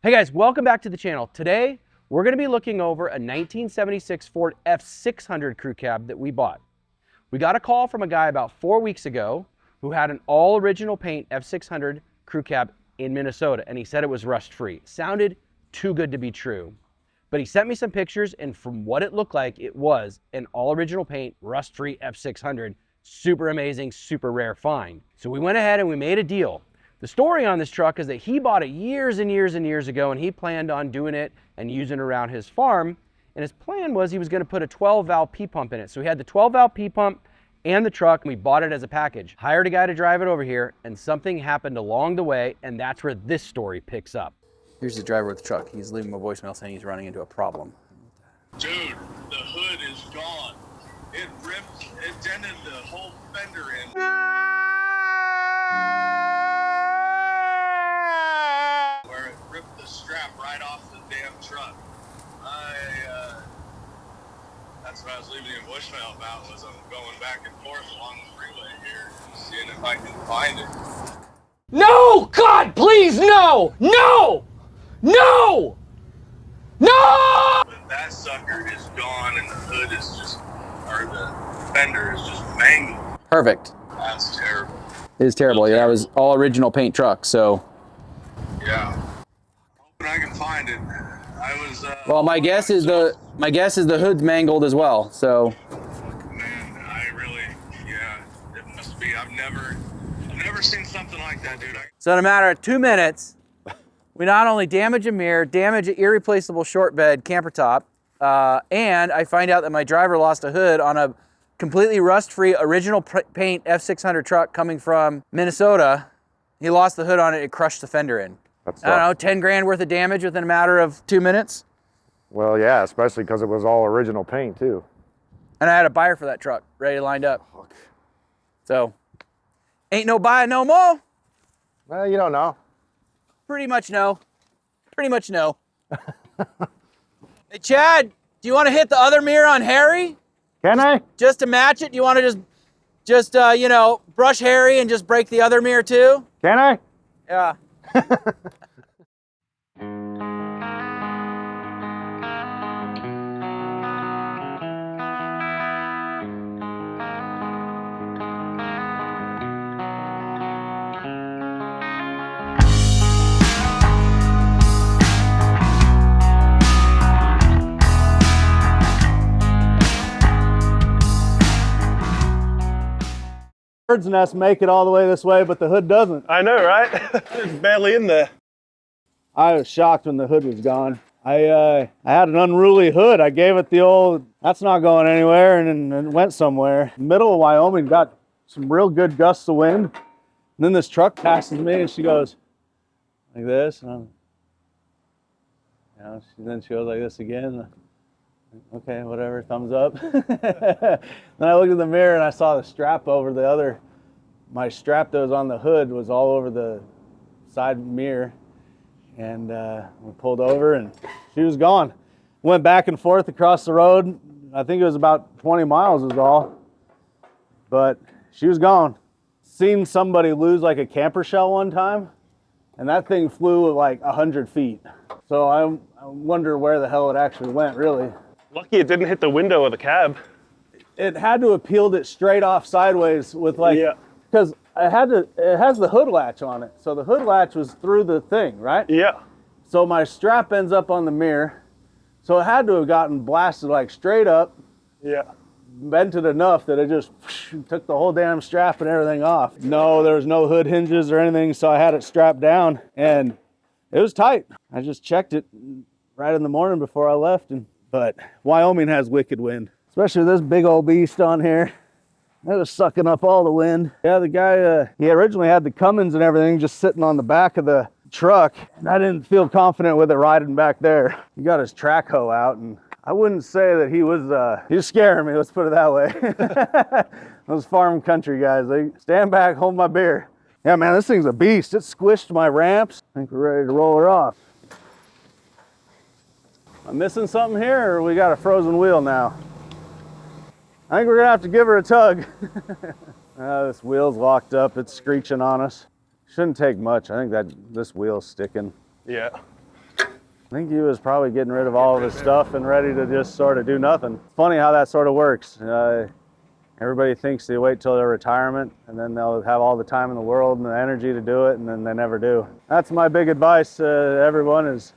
Hey guys, welcome back to the channel. Today, we're gonna be looking over a 1976 Ford F600 Crew Cab that we bought. We got a call from a guy about 4 weeks ago who had an all original paint F600 Crew Cab in Minnesota, and he said it was rust free. Sounded too good to be true. But he sent me some pictures, and from what it looked like, it was an all original paint, rust free F600. Super amazing, super rare find. So we went ahead and we made a deal. The story on this truck is that he bought it years and years and years ago, and he planned on doing it and using it around his farm. And his plan was he was going to put a 12-valve P-pump in it. So he had the 12-valve P-pump and the truck, and we bought it as a package. Hired a guy to drive it over here, and something happened along the way, and that's where this story picks up. Here's the driver of the truck. He's leaving a voicemail saying he's running into a problem. Dude, the hood is gone. It ripped, it dented the whole fender in. Where it ripped the strap right off the damn truck. That's what I was leaving you a voicemail about, was I'm going back and forth along the freeway here, seeing if I can find it. No! God, please, no! No! No! No! But that sucker is gone and the hood is just, or the fender is just mangled. Perfect. That's terrible. It is terrible. Yeah, it was all original paint truck, so. Yeah. Hoping I can find it. Well, my guess is the hood's mangled as well, so. Man, it must be. I've never seen something like that, dude. So in a matter of 2 minutes, we not only damage a mirror, damage an irreplaceable short bed camper top, and I find out that my driver lost a hood on a completely rust-free original paint F600 truck coming from Minnesota. He lost the hood on it, it crushed the fender in. I don't know, 10 grand worth of damage within a matter of 2 minutes. Well, yeah, especially because it was all original paint too. And I had a buyer for that truck, ready lined up. So, ain't no buy no more. Well, you don't know. Pretty much no. Pretty much no. Hey, Chad, do you want to hit the other mirror on Harry? Can I? Just to match it? Do you want to just you know, brush Harry and just break the other mirror too? Can I? Yeah. Bird's nest make it all the way this way, but the hood doesn't. I know, right? It's barely in there. I was shocked when the hood was gone. I had an unruly hood. I gave it the old, that's not going anywhere, and then it went somewhere. Middle of Wyoming, got some real good gusts of wind. And then this truck passes me and she goes like this. And then she goes like this again. Okay, whatever, thumbs up. Then I looked in the mirror and I saw the strap over the other, my strap that was on the hood was all over the side mirror. And we pulled over and she was gone. Went back and forth across the road. I think it was about 20 miles was all, but she was gone. Seen somebody lose like a camper shell one time, and that thing flew like 100 feet. So I wonder where the hell it actually went, really. Lucky it didn't hit the window of the cab. It had to have peeled it straight off sideways with like, because it has the hood latch on it. So the hood latch was through the thing, right? Yeah. So my strap ends up on the mirror. So it had to have gotten blasted like straight up. Yeah. Vented enough that it just took the whole damn strap and everything off. No, there was no hood hinges or anything. So I had it strapped down and it was tight. I just checked it right in the morning before I left. But Wyoming has wicked wind, especially this big old beast on here. That was sucking up all the wind. Yeah, the guy, he originally had the Cummins and everything just sitting on the back of the truck, and I didn't feel confident with it riding back there. He got his track hoe out, and I wouldn't say that he was scaring me, let's put it that way. Those farm country guys, they stand back, hold my beer. Yeah, man, this thing's a beast. It squished my ramps. I think we're ready to roll her off. Am I missing something here, or we got a frozen wheel now? I think we're gonna have to give her a tug. This wheel's locked up, it's screeching on us. Shouldn't take much. I think that this wheel's sticking. Yeah. I think he was probably getting rid of all of his stuff and ready to just sort of do nothing. It's funny how that sort of works. Everybody thinks they wait till their retirement and then they'll have all the time in the world and the energy to do it, and then they never do. That's my big advice to everyone is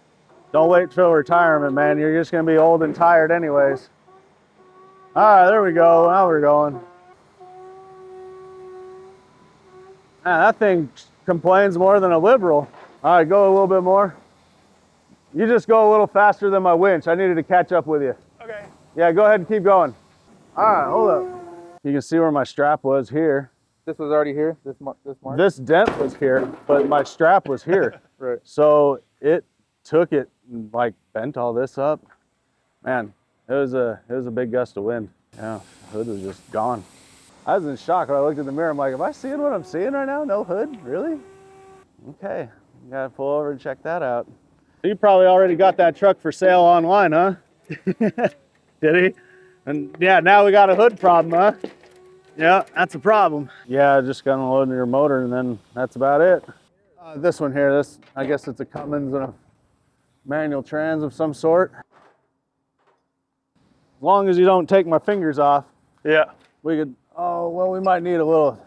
don't wait till retirement, man. You're just gonna be old and tired anyways. All right, there we go, now we're going. Man, that thing complains more than a liberal. All right, go a little bit more. You just go a little faster than my winch. I needed to catch up with you. Okay. Yeah, go ahead and keep going. All right, hold up. You can see where my strap was here. This was already here? This mark? This dent was here, but my strap was here. Right. So it took it and like bent all this up. Man, it was a big gust of wind. Yeah, the hood was just gone. I was in shock when I looked in the mirror. I'm like, am I seeing what I'm seeing right now? No hood? Really? Okay, you gotta pull over and check that out. You probably already got that truck for sale online, huh? Did he? And yeah, now we got a hood problem, huh? Yeah, that's a problem. Yeah, just got unloading your motor and then that's about it. This one here, I guess it's a Cummins and a manual trans of some sort. As long as you don't take my fingers off, Yeah. we could, oh, well, we might need a little.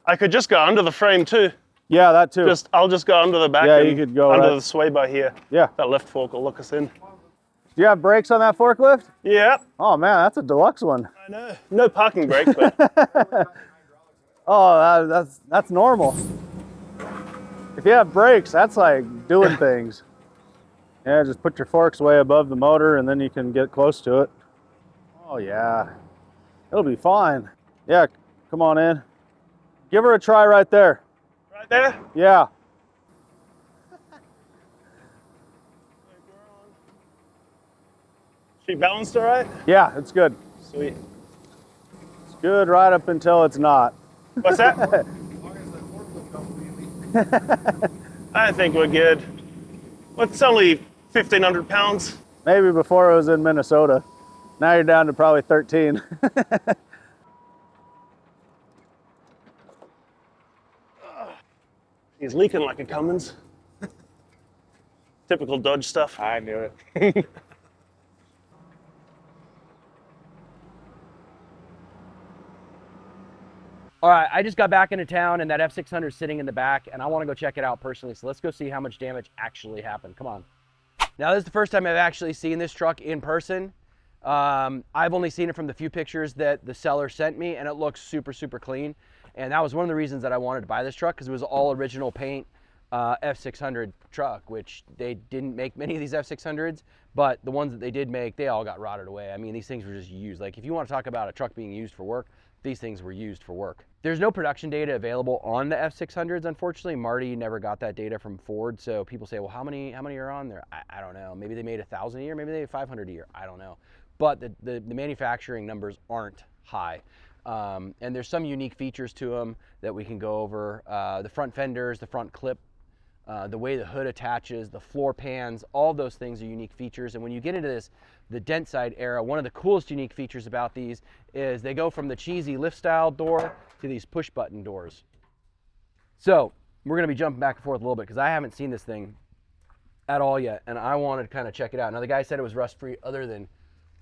I could just go under the frame too. Yeah, that too. I'll just go under the back. Yeah, and you could go under right- the sway bar here. Yeah. That left fork will look us in. Do you have brakes on that forklift? Yeah. Oh man, that's a deluxe one. I know. No parking brake, but Oh, that's normal. If you have brakes, that's like doing things. Yeah, just put your forks way above the motor and then you can get close to it. Oh yeah, it'll be fine. Yeah, come on in. Give her a try right there. right there. Yeah. She balanced all right? Yeah, it's good. Sweet. It's good right up until it's not. What's that? I think we're good. Well, it's only 1,500 pounds. Maybe before it was in Minnesota. Now you're down to probably 13. He's leaking like a Cummins. Typical Dodge stuff. I knew it. All right, I just got back into town and that F600 is sitting in the back and I want to go check it out personally. So let's go see how much damage actually happened. Come on. Now, this is the first time I've actually seen this truck in person. I've only seen it from the few pictures that the seller sent me and it looks super, super clean. And that was one of the reasons that I wanted to buy this truck because it was all original paint F600 truck, which they didn't make many of these F600s, but the ones that they did make, they all got rotted away. I mean, these things were just used. Like if you want to talk about a truck being used for work, these things were used for work. There's no production data available on the F600s, unfortunately. Marty never got that data from Ford, so people say, well, how many are on there? I don't know. Maybe they made 1,000 a year, maybe they made 500 a year. I don't know. But the manufacturing numbers aren't high. And there's some unique features to them that we can go over. The front fenders, the front clip, the way the hood attaches, the floor pans, all those things are unique features. And when you get into the dent side era, one of the coolest unique features about these is they go from the cheesy lift style door to these push button doors. So we're gonna be jumping back and forth a little bit because I haven't seen this thing at all yet and I wanted to kind of check it out. Now the guy said it was rust free other than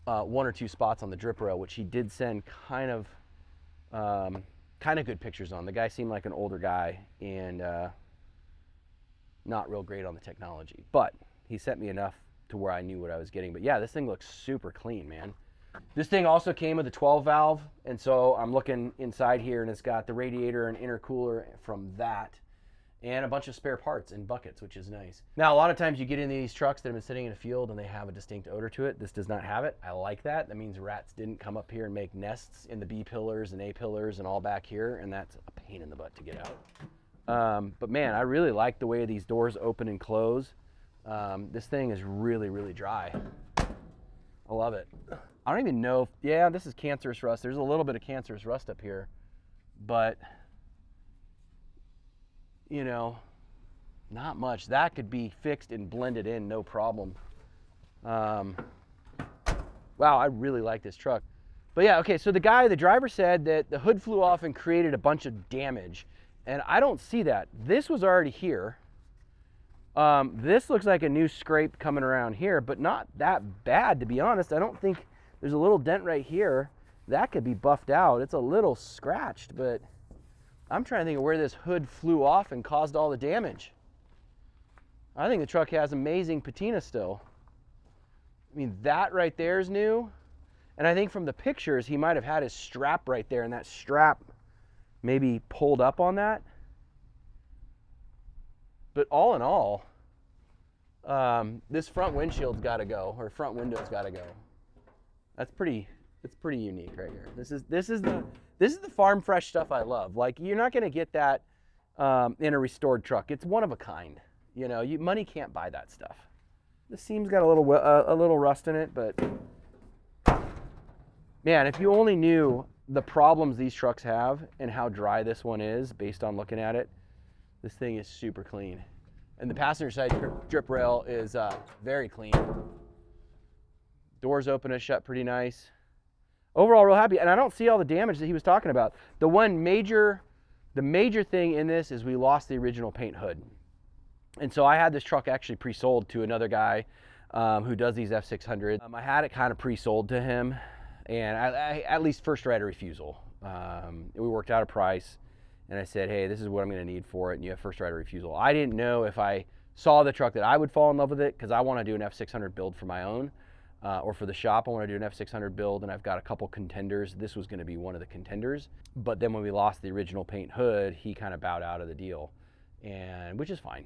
one or two spots on the drip rail, which he did send kind of good pictures on. The guy seemed like an older guy and not real great on the technology, but he sent me enough to where I knew what I was getting. But yeah, this thing looks super clean, man. This thing also came with a 12 valve, and so I'm looking inside here and it's got the radiator and intercooler from that and a bunch of spare parts in buckets, which is nice. Now, a lot of times you get into these trucks that have been sitting in a field and they have a distinct odor to it. This does not have it. I like that. That means rats didn't come up here and make nests in the B pillars and A pillars and all back here, and that's a pain in the butt to get out. But man, I really like the way these doors open and close. This thing is really, really dry. I love it. I don't even know if, yeah, this is cancerous rust. There's a little bit of cancerous rust up here, but you know, not much. That could be fixed and blended in, no problem. Wow, I really like this truck. But yeah, okay, so the driver said that the hood flew off and created a bunch of damage, and I don't see that. This was already here. This looks like a new scrape coming around here, but not that bad, to be honest. I don't think there's a little dent right here. That could be buffed out. It's a little scratched, but I'm trying to think of where this hood flew off and caused all the damage. I think the truck has amazing patina still. I mean, that right there is new. And I think from the pictures, he might have had his strap right there, and that strap maybe pulled up on that. But all in all, this front windshield's got to go, or front window's got to go. It's pretty unique right here. This is the farm fresh stuff I love. Like, you're not going to get that in a restored truck. It's one of a kind. You know, money can't buy that stuff. The seam's got a little rust in it, but man, if you only knew the problems these trucks have and how dry this one is based on looking at it, this thing is super clean. And the passenger side drip rail is very clean. Doors open and shut pretty nice. Overall, real happy. And I don't see all the damage that he was talking about. The major thing in this is we lost the original paint hood. And so I had this truck actually pre-sold to another guy who does these F600s. I had it kind of pre-sold to him, and I at least first right of refusal. We worked out a price, and I said, hey, this is what I'm going to need for it, and you have first right of refusal. I didn't know if I saw the truck that I would fall in love with it, because I want to do an F600 build for my own, or for the shop. I want to do an F600 build, and I've got a couple contenders. This was going to be one of the contenders. But then when we lost the original paint hood, he kind of bowed out of the deal, and which is fine.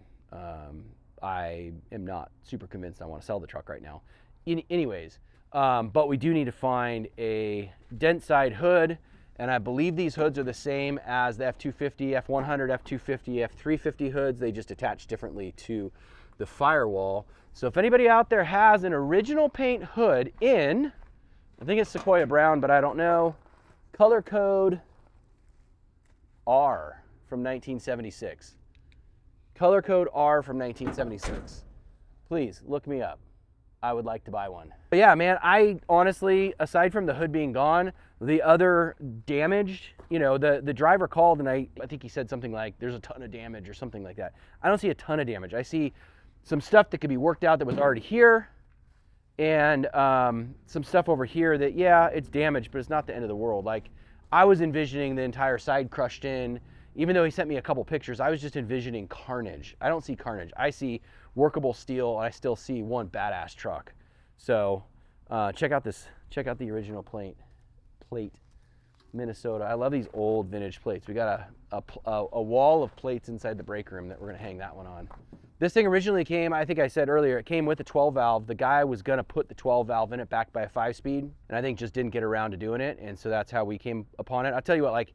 I am not super convinced I want to sell the truck right now. Anyways, but we do need to find a dent side hood, and I believe these hoods are the same as the F250, F100, F250, F350 hoods. They just attach differently to the firewall. So if anybody out there has an original paint hood in, I think it's Sequoia Brown, but I don't know, color code R from 1976. Color code R from 1976. Please look me up. I would like to buy one. But yeah, man, I honestly, aside from the hood being gone, the other damage, you know, the driver called and I think he said something like, there's a ton of damage or something like that. I don't see a ton of damage. I see some stuff that could be worked out that was already here, and some stuff over here that, yeah, it's damaged, but it's not the end of the world. Like, I was envisioning the entire side crushed in. Even though he sent me a couple pictures, I was just envisioning carnage. I don't see carnage. I see workable steel, and I still see one badass truck. So check out the original plate, Minnesota. I love these old vintage plates. We got a wall of plates inside the brake room that we're gonna hang that one on. This thing originally came, I think I said earlier, it came with a 12 valve. The guy was gonna put the 12 valve in it backed by a 5-speed, and I think just didn't get around to doing it, and so that's how we came upon it. I'll tell you what, like,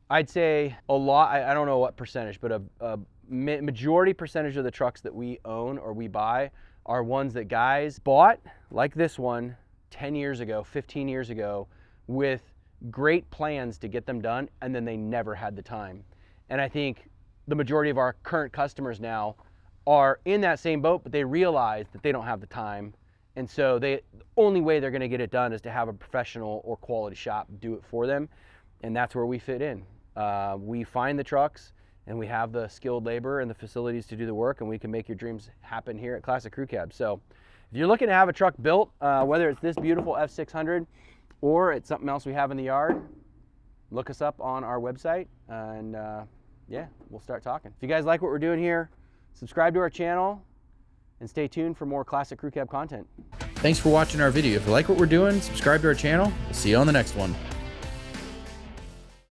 I'd say a lot, I don't know what percentage, but a majority percentage of the trucks that we own or we buy are ones that guys bought, like this one, 10 years ago, 15 years ago, with great plans to get them done, and then they never had the time. And I think the majority of our current customers now are in that same boat, but they realize that they don't have the time. And so the only way they're gonna get it done is to have a professional or quality shop do it for them. And that's where we fit in. We find the trucks, and we have the skilled labor and the facilities to do the work, and we can make your dreams happen here at Classic Crew Cab. So if you're looking to have a truck built, whether it's this beautiful F600 or it's something else we have in the yard, look us up on our website, and yeah, we'll start talking. If you guys like what we're doing here, subscribe to our channel and stay tuned for more Classic Crew Cab content. Thanks for watching our video. If you like what we're doing, subscribe to our channel. We'll see you on the next one.